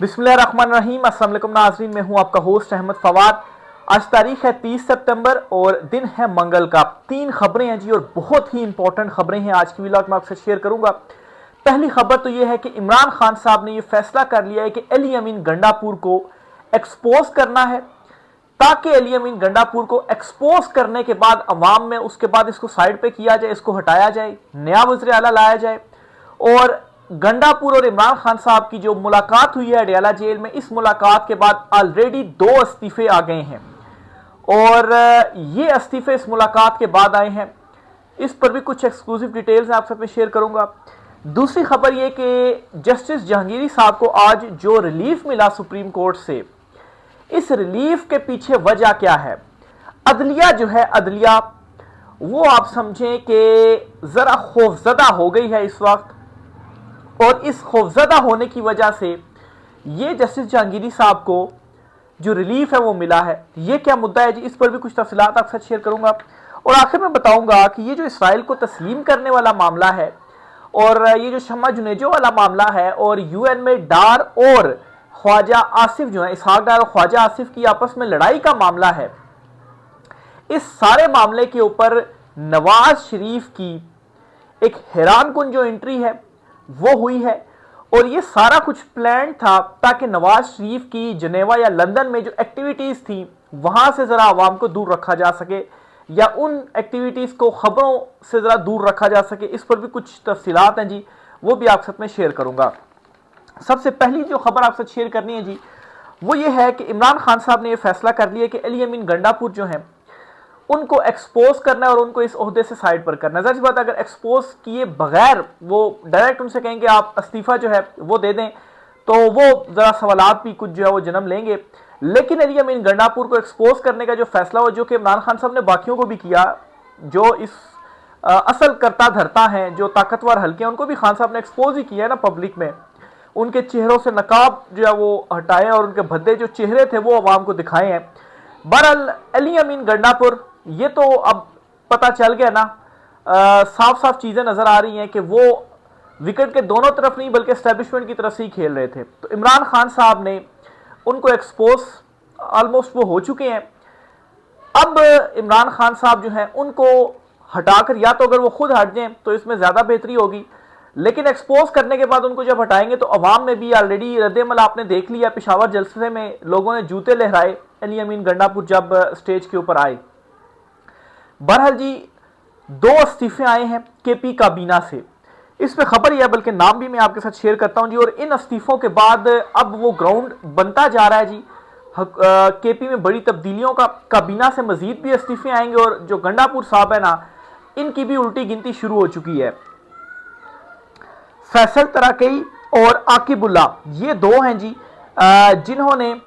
बिस्मिल्लाहिर्रहमानिर्रहीम। अस्सलाम वालेकुम नाज़रीन, मैं हूं आपका होस्ट अहमद फवाद। आज तारीख है 30 सितंबर और दिन है मंगल का। 3 खबरें हैं जी और बहुत ही इंपॉर्टेंट खबरें हैं आज की व्लॉग में आपसे शेयर करूंगा। पहली खबर तो यह है कि इमरान खान साहब ने यह फैसला कर लिया है कि अली अमीन गंडापुर को एक्सपोज करना है, ताकि अली अमीन गंडापुर को एक्सपोज करने के बाद अवाम में उसके बाद इसको साइड पे किया जाए, इसको हटाया जाए, नया वज़ीर आला लाया जाए। और गंडापुर और इमरान खान साहब की जो मुलाकात हुई है अडयाला जेल में, इस मुलाकात के बाद ऑलरेडी 2 इस्तीफे आ गए हैं और ये इस्तीफे इस मुलाकात के बाद आए हैं। इस पर भी कुछ एक्सक्लूसिव डिटेल्स आप सब में शेयर करूंगा। दूसरी खबर यह कि जस्टिस जहांगीरी साहब को आज जो रिलीफ मिला सुप्रीम कोर्ट से, इस रिलीफ के पीछे वजह क्या है। अदलिया जो है, अदलिया वो आप समझें कि जरा खौफजदा हो गई है इस वक्त, और इस खौफजदा होने की वजह से ये जस्टिस जहांगीरी साहब को जो रिलीफ है वो मिला है। ये क्या मुद्दा है जी, इस पर भी कुछ तफसीलात आपके साथ शेयर करूंगा। और आखिर में बताऊंगा कि ये जो इसराइल को तस्लीम करने वाला मामला है और ये जो शम्मा जुनेजो वाला मामला है, और यूएन में डार और ख्वाजा आसिफ जो है, इसहाक डार और ख्वाजा आसिफ की आपस में लड़ाई का मामला है, इस सारे मामले के ऊपर नवाज शरीफ की एक हैरानकुन जो एंट्री है वो हुई है। और ये सारा कुछ प्लान था ताकि नवाज शरीफ की जनेवा या लंदन में जो एक्टिविटीज थी वहां से जरा आवाम को दूर रखा जा सके, या उन एक्टिविटीज को खबरों से जरा दूर रखा जा सके। इस पर भी कुछ तफसीलात हैं जी, वो भी आप साथ में शेयर करूंगा। सबसे पहली जो खबर आप साथ शेयर करनी है जी, वो ये है कि इमरान खान साहब ने यह फैसला कर लिया कि अली अमीन गंडापुर जो है उनको एक्सपोज करना है और उनको इस ओहदे से साइड पर करना है। जाहिर सी बात, अगर एक्सपोज किए बगैर वो डायरेक्ट उनसे कहेंगे आप इस्तीफा जो है वो दे दें, तो वो जरा सवालात भी कुछ जो है वो जन्म लेंगे। लेकिन अली अमीन गंडापुर को एक्सपोज करने का जो फैसला हो, जो कि इमरान खान साहब ने बाकियों को भी किया, जो इस असल करता धरता हैं, जो ताकतवर हल्के हैं, उनको भी खान साहब ने एक्सपोज ही किया है ना पब्लिक में। उनके चेहरों से नकाब जो है वो हटाए और उनके भद्दे जो चेहरे थे वो अवाम को दिखाए हैं। बहरहाल अली अमीन गंडापुर, ये तो अब पता चल गया ना, साफ साफ चीजें नजर आ रही हैं कि वो विकेट के दोनों तरफ नहीं बल्कि एस्टेब्लिशमेंट की तरफ से ही खेल रहे थे। तो इमरान खान साहब ने उनको एक्सपोज ऑलमोस्ट वो हो चुके हैं। अब इमरान खान साहब जो हैं उनको हटाकर, या तो अगर वो खुद हट जाएं तो इसमें ज्यादा बेहतरी होगी, लेकिन एक्सपोज करने के बाद उनको जब हटाएंगे तो अवाम में भी ऑलरेडी रद्दमल आपने देख लिया। पेशावर जलसे में लोगों ने जूते लहराए अली अमीन गंडापुर जब स्टेज के ऊपर आए। बहरहाल जी 2 इस्तीफे आए हैं केपी काबीना से, इस पे खबर यह, बल्कि नाम भी मैं आपके साथ शेयर करता हूं जी। और इन इस्तीफों के बाद अब वो ग्राउंड बनता जा रहा है जी, केपी में बड़ी तब्दीलियों का। काबीना से मजीद भी इस्तीफे आएंगे और जो गंडापुर साहब है ना, इनकी भी उल्टी गिनती शुरू हो चुकी है। फैसल तराकई और आकिबुल्ला, ये 2 हैं जी जिन्होंने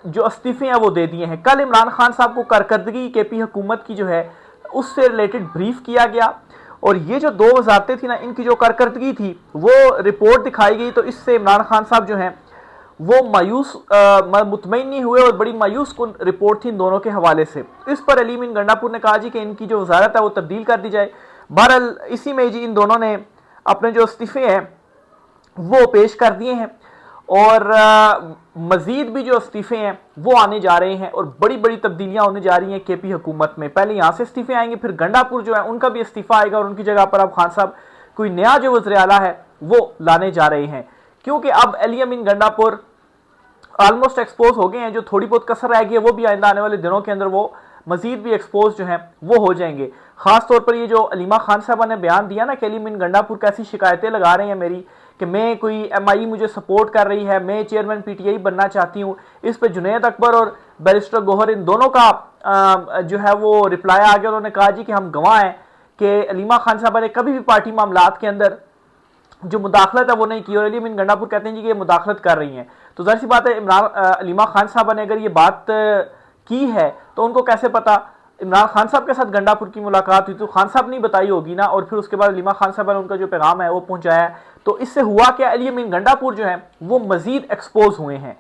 जो इस्तीफे हैं वो दे दिए हैं। कल इमरान खान साहब को कारकर्दगी केपी हुकूमत की जो है उससे रिलेटेड ब्रीफ किया गया, और ये जो 2 वजारतें थी ना, इनकी जो कारकर्दगी थी वो रिपोर्ट दिखाई गई। तो इससे इमरान खान साहब जो हैं वो मायूस मुतमईन नहीं हुए, और बड़ी मायूस कुन रिपोर्ट थी इन दोनों के हवाले से। इस पर अली अमीन गंडापुर ने कहा जी कि इनकी जो वजारत है वो तब्दील कर दी जाए। बहरहाल इसी में जी इन दोनों ने अपने जो इस्तीफे हैं वो पेश कर दिए हैं, और मजीद भी जो इस्तीफे हैं वो आने जा रहे हैं, और बड़ी बड़ी तब्दीलियां होने जा रही हैं केपी हुकूमत में। पहले यहां से इस्तीफे आएंगे, फिर गंडापुर जो है उनका भी इस्तीफा आएगा, और उनकी जगह पर अब खान साहब कोई नया जो वज़ीर आला है वो लाने जा रहे हैं। क्योंकि अब अली अमीन गंडापुर ऑलमोस्ट एक्सपोज हो गए हैं। जो थोड़ी बहुत कसर रह गई है वो भी आइंदा आने वाले दिनों के अंदर वो मजीद भी एक्सपोज जो है वो हो जाएंगे। खास तौर पर ये जो अलीमा खान साहब ने बयान दिया ना कि अली अमीन गंडापुर कैसी शिकायतें लगा रहे हैं मेरी, कि मैं कोई एमआई मुझे सपोर्ट कर रही है, मैं चेयरमैन पीटीआई बनना चाहती हूँ। इस पे जुनैद अकबर और बैरिस्टर गोहर, इन दोनों का जो है वो रिप्लाई आ गया। उन्होंने कहा जी कि हम गवाह हैं कि अलीमा खान साहब ने कभी भी पार्टी मामलात के अंदर जो मुदाखलत है वो नहीं की, और अली अमीन गंडापुर कहते हैं जी कि ये मुदाखलत कर रही हैं। तो जाहिर सी बात है, अलीमा खान साहब ने अगर ये बात की है तो उनको कैसे पता। इमरान खान साहब के साथ गंडापुर की मुलाकात हुई तो खान साहब ने बताई होगी ना, और फिर उसके बाद अलीमा खान साहब ने उनका जो पैगाम है वो पहुंचाया। तो इससे हुआ क्या, अली अमीन गंडापुर जो है वो मजीद एक्सपोज हुए हैं।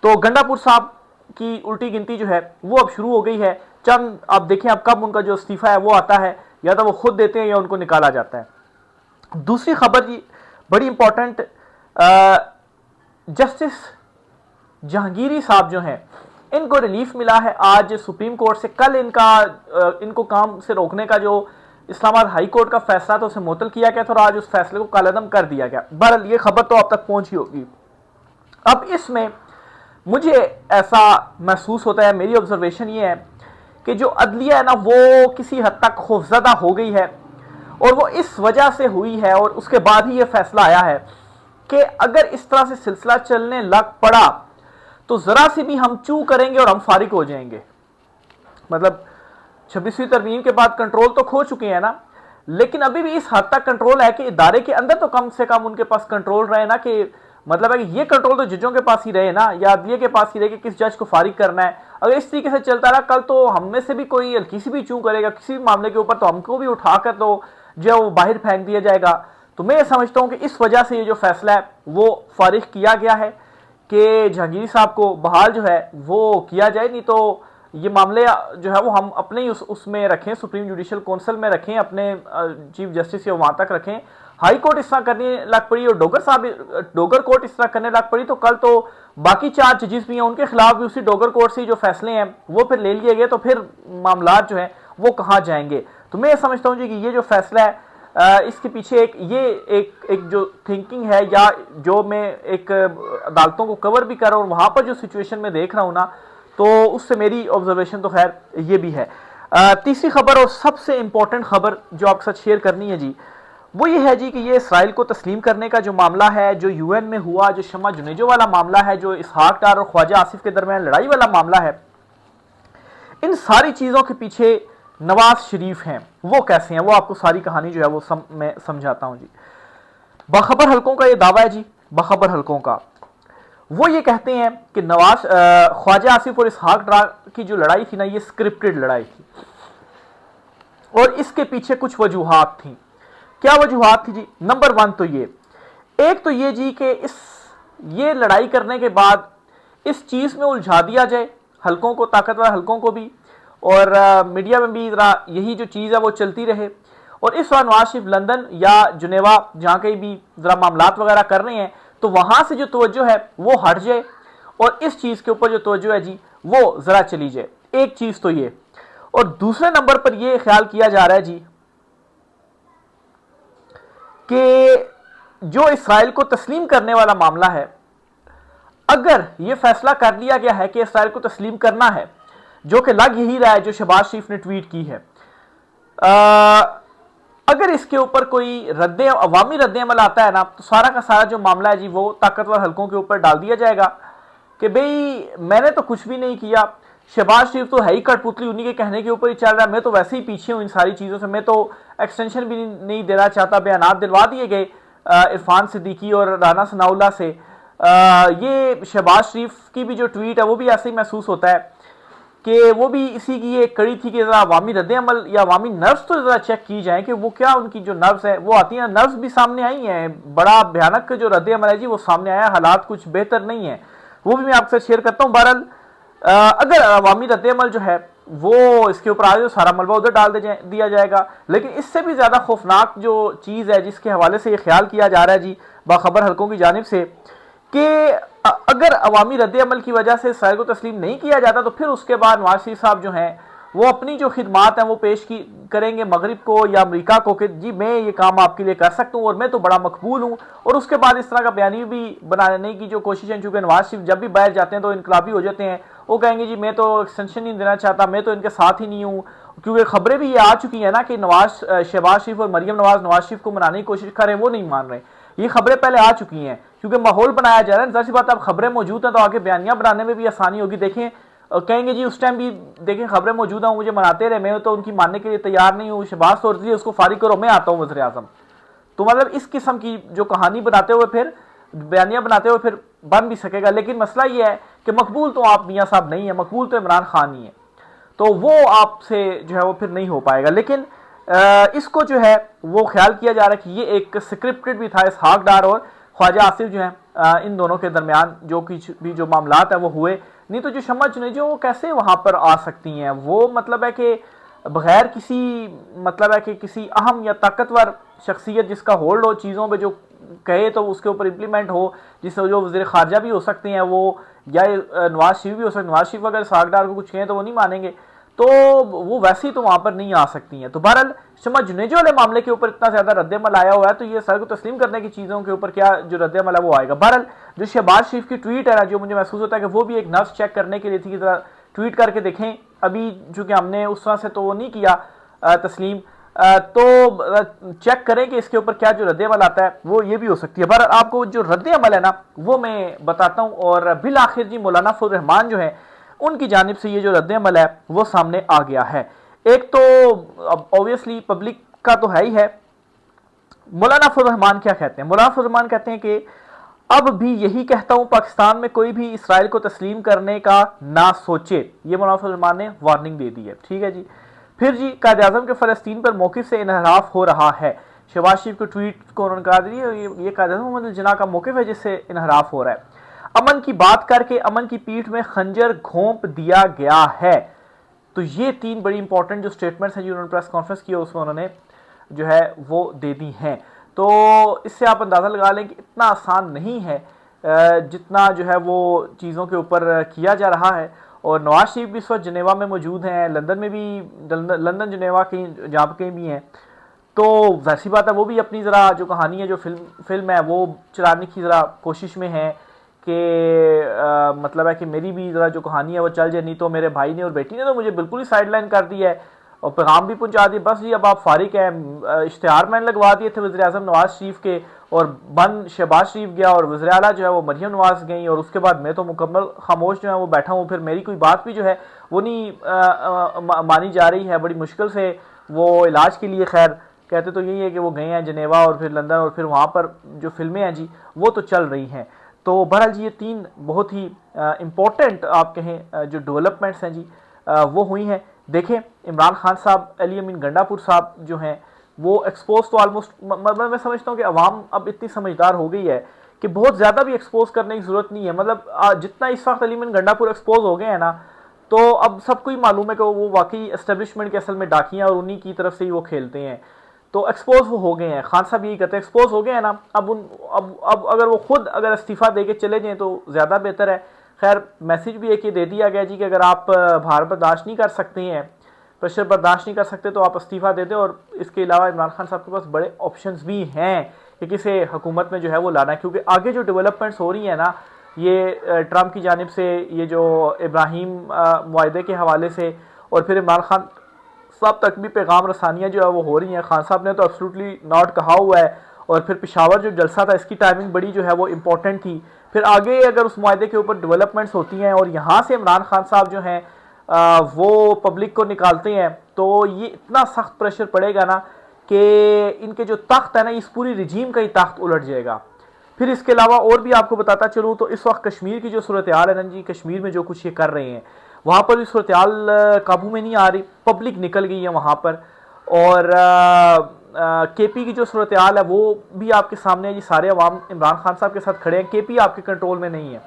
तो गंडापुर साहब की उल्टी गिनती जो है वो अब शुरू हो गई है। चंद आप देखें अब कब उनका जो इस्तीफा है वो आता है, या तो वो खुद देते हैं या उनको निकाला जाता है। दूसरी खबर जी बड़ी इंपॉर्टेंट, जस्टिस जहांगीरी साहब जो हैं इनको रिलीफ मिला है आज सुप्रीम कोर्ट से। कल इनको काम से रोकने का जो इस्लामाबाद हाई कोर्ट का फैसला था उसे मुअत्तल किया गया था और आज उस फैसले को कालेअदम कर दिया गया। बहरहाल ये खबर तो आप तक पहुंची होगी। अब इसमें मुझे ऐसा महसूस होता है, मेरी ऑब्जर्वेशन ये है कि जो अदलिया है ना वो किसी हद तक खौफजदा हो गई है और वो इस वजह से हुई है और उसके बाद ही ये फैसला आया है कि अगर इस तरह से सिलसिला चलने लग पड़ा तो जरा सी भी हम चू करेंगे और हम फारिग हो जाएंगे। मतलब 26वीं तरमीम के बाद कंट्रोल तो खो चुके हैं ना, लेकिन अभी भी इस हद तक कंट्रोल है कि इदारे के अंदर तो कम से कम उनके पास कंट्रोल रहे ना, कि मतलब है कि ये कंट्रोल तो जजों के पास ही रहे ना, या अदलिया के पास ही रहे कि किस जज को फारिग करना है। अगर इस तरीके से चलता रहा कल तो हम में से भी कोई किसी भी चू करेगा किसी भी मामले के ऊपर तो हमको भी उठाकर तो जो बाहर फेंक दिया जाएगा। तो मैं समझता हूं कि इस वजह से ये जो फैसला है वो फारिग किया गया है कि जहांगीर साहब को बहाल जो है वो किया जाए, नहीं तो ये मामले जो है वो हम अपने ही उसमें रखें, सुप्रीम जुडिशल काउंसिल में रखें, अपने चीफ जस्टिस या वहां तक रखें। हाई कोर्ट इस तरह करने लग पड़ी और डोगर कोर्ट इस तरह करने लग पड़ी तो कल तो बाकी 4 जजेस भी हैं उनके खिलाफ भी उसी डोगर कोर्ट से जो फैसले हैं वो फिर ले लिए गए, तो फिर मामला जो है वो कहाँ जाएंगे। तो मैं समझता हूँ जी कि ये जो फैसला है इसके पीछे एक जो थिंकिंग है, या जो मैं एक अदालतों को कवर भी कर रहा हूँ और वहां पर जो सिचुएशन में देख रहा हूँ ना, तो उससे मेरी ऑब्जर्वेशन तो खैर ये भी है। तीसरी खबर और सबसे इंपॉर्टेंट खबर जो आपके साथ शेयर करनी है जी, वो ये है जी कि ये इसराइल को तस्लीम करने का जो मामला है, जो यूएन में हुआ, जो शम्मा जुनेजो वाला मामला है, जो इसहाक डार और ख्वाजा आसिफ के दरमियान लड़ाई वाला मामला है, इन सारी चीजों के पीछे नवाज शरीफ हैं। वो कैसे हैं, वो आपको सारी कहानी जो है वो मैं समझाता हूं जी। बाखबर हलकों का ये दावा है जी, बाखबर हलकों का वो ये कहते हैं कि ख्वाजा आसिफ और इसहाक डार की जो लड़ाई थी ना, ये स्क्रिप्टेड लड़ाई थी और इसके पीछे कुछ वजूहात थी। क्या वजूहात थी जी? नंबर 1 तो एक तो ये जी कि ये लड़ाई करने के बाद इस चीज में उलझा दिया जाए हलकों को, ताकतवर हलकों को भी, और मीडिया में भी जरा यही जो चीज है वो चलती रहे और इस बार नवाज शरीफ लंदन या जुनेवा जहां कहीं भी जरा मामलात वगैरह कर रहे हैं तो वहां से जो तवज्जो है वो हट जाए और इस चीज के ऊपर जो तवज्जो है जी वो जरा चली जाए। एक चीज तो ये, और दूसरे नंबर पर यह ख्याल किया जा रहा है जी कि जो इसराइल को तस्लीम करने वाला मामला है, अगर यह फैसला कर लिया गया है कि इसराइल को तस्लीम करना है, जो कि लग यही रहा है जो शहबाज शरीफ ने ट्वीट की है, अगर इसके ऊपर कोई अवामी रद्द-ए-अमल आता है ना, तो सारा का सारा जो मामला है जी वो ताकतवर हलकों के ऊपर डाल दिया जाएगा कि भाई मैंने तो कुछ भी नहीं किया, शहबाज शरीफ तो है ही कठपुतली, उन्हीं के कहने के ऊपर ही चल रहा है, मैं तो वैसे ही पीछे हूं इन सारी चीजों से, मैं तो एक्सटेंशन भी नहीं देना चाहता। बयानात दिलवा दिए गए इरफान सिद्दीकी और राना सनाउल्लाह से। ये शहबाज शरीफ की भी जो ट्वीट है वो भी ऐसे ही महसूस होता है कि वो भी इसी की एक कड़ी थी कि जरा अवामी रद्द-ए-अमल या अवामी नर्व्स तो जरा चेक की जाए कि वो क्या उनकी जो नर्व्स है वो आती हैं। नर्व्स भी सामने आई हैं, बड़ा भयानक जो रद्द-ए-अमल है जी वो सामने आया, हालात कुछ बेहतर नहीं है, वो भी मैं आपसे शेयर करता हूँ। बहरहाल अगर अवामी रद्द-ए-अमल जो है वो इसके ऊपर आ जाए तो सारा मलबा उधर डाल दिया जाएगा। लेकिन इससे भी ज्यादा खौफनाक जो चीज है जिसके हवाले से ये ख्याल किया जा रहा है जी बाखबर हलकों की जानिब से कि अगर अवामी रद्द-ए-अमल की वजह से इसराइल को तस्लीम नहीं किया जाता तो फिर उसके बाद नवाज शरीफ साहब जो हैं वो अपनी जो खिदमात हैं वो पेश करेंगे मगरिब को या अमेरिका को कि जी मैं ये काम आपके लिए कर सकता हूँ और मैं तो बड़ा मकबूल हूँ, और उसके बाद इस तरह का बयानी भी बनाने की जो कोशिश है, चूंकि नवाज शरीफ जब भी बाहर जाते हैं तो इनकलाबी हो जाते हैं, वो कहेंगे जी मैं तो एक्सटेंशन नहीं देना चाहता, मैं तो इनके साथ ही नहीं हूँ, क्योंकि खबरें भी ये आ चुकी है ना कि शहबाज शरीफ और मरियम नवाज शरीफ को मनाने की कोशिश कर रहे हैं, वो नहीं मान रहे। ये खबरें पहले आ चुकी हैं क्योंकि माहौल बनाया जा रहा है। जाहिर सी बात है अब खबरें मौजूद हैं तो आगे बयानियां बनाने में भी आसानी होगी। देखें कहेंगे जी उस टाइम भी देखें खबरें मौजूद हैं, मुझे मनाते रहे, मैं तो उनकी मानने के लिए तैयार नहीं हूँ, शहबाज तो उसको फारिग करो, मैं आता हूँ वज़ीर आज़म। तो मतलब इस किस्म की जो कहानी बनाते हुए फिर बयानियां बनाते हुए फिर बन भी सकेगा। लेकिन मसला ये है कि मकबूल तो आप मियाँ साहब नहीं है, मकबूल तो इमरान खान ही है, तो वो आपसे जो है वो फिर नहीं हो पाएगा। लेकिन इसको जो है वो ख्याल किया जा रहा है कि ये एक स्क्रिप्टेड भी था, इसहाक डार और ख्वाजा आसिफ जो है इन दोनों के दरमियान जो कुछ भी जो मामलात है वो हुए, नहीं तो जो शम्मा जुनेजो वो कैसे वहां पर आ सकती हैं। वो मतलब है कि बगैर किसी मतलब है कि किसी अहम या ताकतवर शख्सियत जिसका होल्ड हो चीज़ों पे, जो कहे तो उसके ऊपर इम्प्लीमेंट हो, जिससे जो वज़ीर ख़ारजा भी हो सकते हैं वो, या नवाज शरीफ भी हो सकते हैं। नवाज शरीफ अगर सागडार को कुछ कहें तो वो नहीं मानेंगे, तो वो वैसे ही तो वहां पर नहीं आ सकती हैं। तो बहरहाल शमा जुनेजो वाले मामले के ऊपर इतना ज्यादा रद्दमल आया हुआ है, तो ये सर को तस्लीम करने की चीजों के ऊपर क्या जो रद्दमल है वो आएगा। बहरहाल जो शहबाज शरीफ की ट्वीट है ना, जो मुझे महसूस होता है कि वो भी एक नफ्स चेक करने के लिए थी कि जरा ट्वीट करके देखें। अभी चूंकि हमने उस तरह से तो वो नहीं किया तस्लीम, तो चेक करें कि इसके ऊपर क्या जो रद्दमल आता है वो ये भी हो सकती है। बहरहाल आपको जो रद्दमल है ना वो मैं बताता हूँ। और बिल आखिर जी मौलाना फजल रहमान जो है उनकी जानिब से ये जो रद्दमल है वो सामने आ गया है। एक तो ऑब्वियसली पब्लिक का तो है ही है। मौलाना फजल रहमान क्या कहते हैं? मौलाना फजल रहमान कहते हैं कि अब भी यही कहता हूं, पाकिस्तान में कोई भी इसराइल को तस्लीम करने का ना सोचे। ये मौलाना फजल रहमान ने वार्निंग दे दी है। ठीक है जी। फिर जी, कायद-ए-आज़म के फ़लस्तीन पर मौक़िफ़ से इनहराफ हो रहा है। शहबाज शरीफ के ट्वीट को उन्होंने कहा ये कायद-ए-आज़म मोहम्मद जिन्ना का मौक़िफ़ है जिससे इनहराफ हो रहा है। अमन की बात करके अमन की पीठ में खंजर घोंप दिया गया है। तो ये 3 बड़ी इंपॉर्टेंट जो स्टेटमेंट्स हैं जो उन्होंने प्रेस कॉन्फ्रेंस की उसमें उन्होंने जो है वो दे दी हैं। तो इससे आप अंदाज़ा लगा लें कि इतना आसान नहीं है जितना जो है वो चीज़ों के ऊपर किया जा रहा है। और नवाज शरीफ भी इस वक्त जनेवा में मौजूद हैं, लंदन में भी, लंदन जनेवा कहीं जहाँ पर कहीं भी हैं, तो वैसी बात है वो भी अपनी ज़रा जो कहानी है, जो फिल्म है वो चलाने की ज़रा कोशिश में है कि मतलब है कि मेरी भी ज़रा जो कहानी है वो चल जाए। नहीं तो मेरे भाई ने और बेटी ने तो मुझे बिल्कुल ही साइडलाइन कर दी है और पैगाम भी पहुंचा दिए, बस जी अब आप फारिग हैं। इश्तिहार मैंने लगवा दिए थे वज़ीर आज़म नवाज शरीफ के, और बंद शहबाज शरीफ गया और वज़ीर आला जो है वो मरियम नवाज गई, और उसके बाद मैं तो मुकम्मल खामोश जो है वो बैठा हूँ। फिर मेरी कोई बात भी जो है वो नहीं मानी जा रही है। बड़ी मुश्किल से वो इलाज के लिए, खैर कहते तो यही है कि वो गए हैं जनेवा और फिर लंदन, और फिर वहाँ पर जो फिल्में हैं जी वो तो चल रही हैं। तो बहरहाल जी ये 3 बहुत ही इम्पोर्टेंट आप कहें जो डेवलपमेंट्स हैं जी वो हुई हैं। देखें, इमरान खान साहब, अली अमीन गंडापुर साहब जो हैं वो एक्सपोज तो ऑलमोस्ट, मतलब मैं समझता हूँ कि अवाम अब इतनी समझदार हो गई है कि बहुत ज़्यादा भी एक्सपोज करने की ज़रूरत नहीं है। मतलब जितना इस वक्त अली अमीन गंडापुर एक्सपोज हो गए हैं ना, तो अब सबको ही मालूम है कि वो वाकई एस्टेब्लिशमेंट के असल में डाकियाँ और उन्हीं की तरफ से ही वो खेलते हैं। तो एक्सपोज वो हो गए हैं। खान साहब यही कहते हैं एक्सपोज हो गए हैं ना, अब अगर वो खुद अगर इस्तीफ़ा दे के चले जाएँ तो ज़्यादा बेहतर है। खैर मैसेज भी एक ये दे दिया गया जी कि अगर आप भार बर्दाश्त नहीं कर सकते हैं, प्रेशर बर्दाश्त नहीं कर सकते, तो आप इस्तीफ़ा दे दें। और इसके अलावा इमरान खान साहब के पास बड़े ऑप्शंस भी हैं कि किसे हुकूमत में जो है वो लाना है, क्योंकि आगे जो डेवलपमेंट्स हो रही हैं ना, ये ट्रंप की जानिब से ये जो इब्राहिम मुआहदे के हवाले से, और फिर इमरान खान साहब तक भी पैगाम रसानियाँ जो है वो हो रही हैं। खान साहब ने तो एब्सोल्युटली नॉट कहा हुआ है, और फिर पेशावर जो जलसा था इसकी टाइमिंग बड़ी जो है वो इंपॉर्टेंट थी। फिर आगे अगर उस मुआहदे के ऊपर डेवलपमेंट्स होती हैं और यहाँ से इमरान खान साहब जो हैं वो पब्लिक को निकालते हैं, तो ये इतना सख्त प्रेशर पड़ेगा ना कि इनके जो तख्त है ना, इस पूरी रिजीम का ही तख्त उलट जाएगा। फिर इसके अलावा और भी आपको बताता चलूँ तो इस वक्त कश्मीर की जो सूरत हाल है ना जी, कश्मीर में जो कुछ ये कर रहे हैं वहाँ पर भी सूरत हाल काबू में नहीं आ रही, पब्लिक निकल गई है वहाँ पर। और केपी की जो सूरत हाल है वो भी आपके सामने है जी। सारे अवाम इमरान खान साहब के साथ खड़े हैं, केपी आपके कंट्रोल में नहीं है।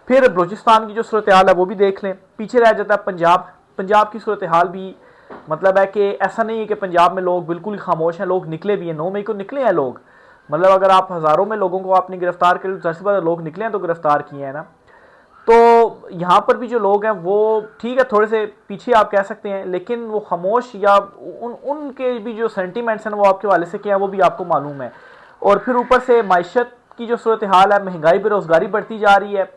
फिर बलूचिस्तान की जो सूरत हाल है वो भी देख लें, पीछे रह जाता है पंजाब की सूरत हाल भी, मतलब है कि ऐसा नहीं है कि पंजाब में लोग बिल्कुल ही खामोश हैं, लोग निकले भी हैं। 9 मई को निकले हैं लोग, मतलब अगर आप हज़ारों में लोगों को आपने गिरफ्तार कर, जैसे बात लोग निकले हैं तो गिरफ्तार किए हैं ना। तो यहाँ पर भी जो लोग हैं वो ठीक है थोड़े से पीछे आप कह सकते हैं, लेकिन वो खामोश या उनके भी जो सेंटीमेंट्स हैं वो आपके वाले से क्या है वो भी आपको मालूम है। और फिर ऊपर से माइशत की जो सूरत हाल है, महंगाई बेरोज़गारी बढ़ती जा रही है।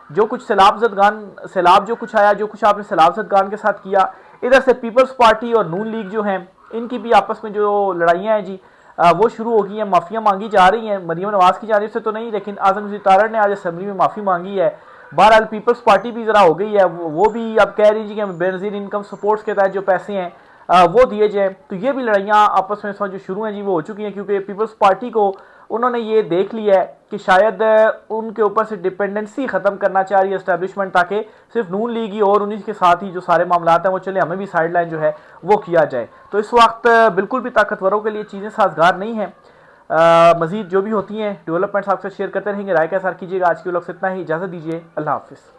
जो कुछ सैलाब जो कुछ आया, जो कुछ आपने सैलाब जदगान के साथ किया, इधर से पीपल्स पार्टी और नून लीग जो हैं इनकी भी आपस में जो लड़ाइयाँ हैं जी वो शुरू हो गई हैं। माफ़ियाँ मांगी जा रही हैं, मरियम नवाज़ की जानिब से तो नहीं, लेकिन आज़म रज़ा तारड़ ने आज असेंबली में माफ़ी मांगी है। बहरहाल पीपल्स पार्टी भी ज़रा हो गई है, वो भी अब कह रही है कि बेनज़ीर इनकम सपोर्ट्स के तहत जो पैसे हैं वो दिए जाएँ। तो ये भी लड़ाइयाँ आपस में इस वक्त जो शुरू हैं जी वो हो चुकी हैं, क्योंकि पीपल्स पार्टी को उन्होंने ये देख लिया है कि शायद उनके ऊपर से डिपेंडेंसी ख़त्म करना चाह रही है एस्टैब्लिशमेंट, ताकि सिर्फ नून लीग ही और उन्हीं के साथ ही जो सारे मामलात हैं वो चले, हमें भी साइडलाइन जो है वो किया जाए। तो इस वक्त बिल्कुल भी ताकतवरों के लिए चीज़ें साजगार नहीं हैं। मज़ीद जो भी होती हैं डेवलपमेंट्स आपसे शेयर करते रहेंगे, राय का इज़हार कीजिएगा। आज के व्लॉग से इतना ही, इजाज़त दीजिए, अल्लाह हाफिज़।